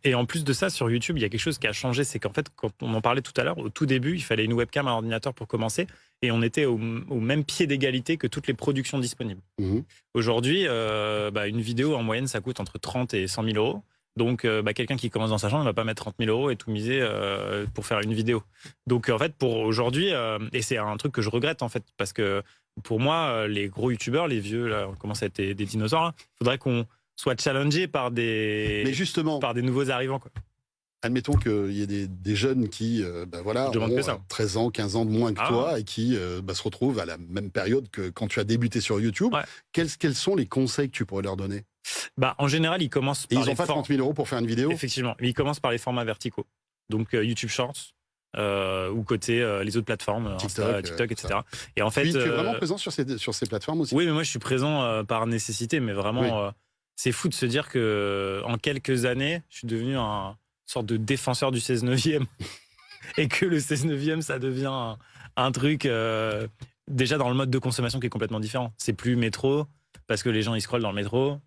Et en plus de ça, sur YouTube, il y a quelque chose qui a changé. C'est qu'en fait, quand on en parlait tout à l'heure, au tout début, il fallait une webcam, un ordinateur pour commencer. Et on était au même pied d'égalité que toutes les productions disponibles. Mmh. Aujourd'hui, une vidéo, en moyenne, ça coûte entre 30 et 100 000 euros. Donc, quelqu'un qui commence dans sa chambre, il ne va pas mettre 30 000 euros et tout miser pour faire une vidéo. Donc, en fait, pour aujourd'hui, et c'est un truc que je regrette, en fait, parce que pour moi, les gros youtubeurs, les vieux, là, on commence à être des dinosaures, il faudrait qu'on soit challengé par Mais justement, des nouveaux arrivants, quoi. admettons qu'il y ait des jeunes qui Je demande que ça. 13 ans, 15 ans de moins que Ah. toi et qui se retrouvent à la même période que quand tu as débuté sur YouTube. Ouais. Quels sont les conseils que tu pourrais leur donner? En général, ils commencent Et par ils n'ont pas 30 000 euros pour faire une vidéo? Effectivement, ils commencent par les formats verticaux. Donc YouTube Shorts, ou côté les autres plateformes, Insta, TikTok, etc. Et en fait, Puis, tu es vraiment présent sur ces plateformes aussi? oui, mais moi je suis présent par nécessité, mais vraiment, c'est fou de se dire que en quelques années, je suis devenu un sorte de défenseur du 16/9e et que le 16/9e, ça devient un truc déjà dans le mode de consommation qui est complètement différent. C'est plus métro parce que les gens ils scrollent dans le métro.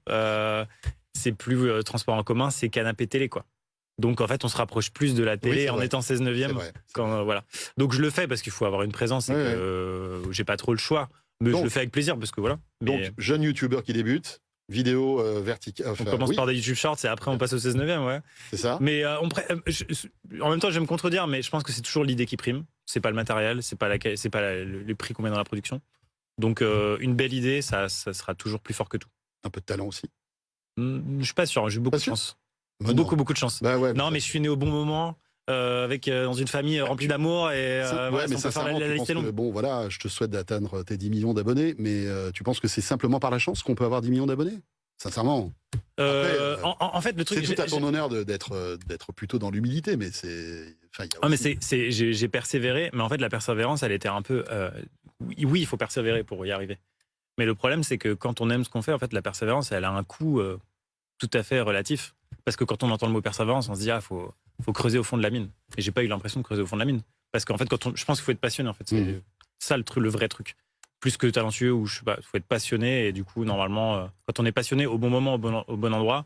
C'est plus transport en commun, c'est canapé télé, quoi. Donc en fait, on se rapproche plus de la télé en étant 16/9e. Voilà. Donc je le fais parce qu'il faut avoir une présence et que j'ai pas trop le choix. Mais je le fais avec plaisir parce que voilà. Donc, jeune youtubeur qui débute, vidéo verticale. On commence par des YouTube Shorts et après on passe au 16/9e, ouais. C'est ça? Mais en même temps, je vais me contredire, mais je pense que c'est toujours l'idée qui prime. C'est pas le matériel, c'est pas le prix qu'on met dans la production. Donc une belle idée, ça sera toujours plus fort que tout. Un peu de talent aussi. Je suis pas sûr, j'ai eu beaucoup de chance. Bah beaucoup de chance. Bah ouais, non, mais je suis né au bon moment, dans une famille remplie d'amour et mais ça ça, la liste est longue. bon, voilà, je te souhaite d'atteindre tes 10 millions d'abonnés, mais tu penses que c'est simplement par la chance qu'on peut avoir 10 millions d'abonnés? Sincèrement. Après, en fait, le truc, c'est tout à ton honneur d'être plutôt dans l'humilité, mais c'est. J'ai persévéré, mais en fait, la persévérance, elle était un peu. Oui, il faut persévérer pour y arriver. Mais le problème, c'est que quand on aime ce qu'on fait, en fait, la persévérance, elle a un coût tout à fait relatif. Parce que quand on entend le mot persévérance, on se dit faut creuser au fond de la mine. Et j'ai pas eu l'impression de creuser au fond de la mine. Parce qu'en fait, je pense qu'il faut être passionné. En fait, c'est ça le vrai truc. Plus que talentueux, ou je sais pas, faut être passionné. Et du coup, normalement, quand on est passionné au bon moment, au bon endroit,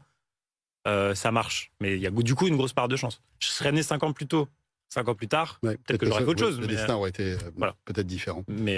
ça marche. Mais il y a du coup une grosse part de chance. Je serais né 5 ans plus tôt, 5 ans plus tard, peut-être que j'aurais fait autre chose. Le destin aurait été peut-être différent. Mais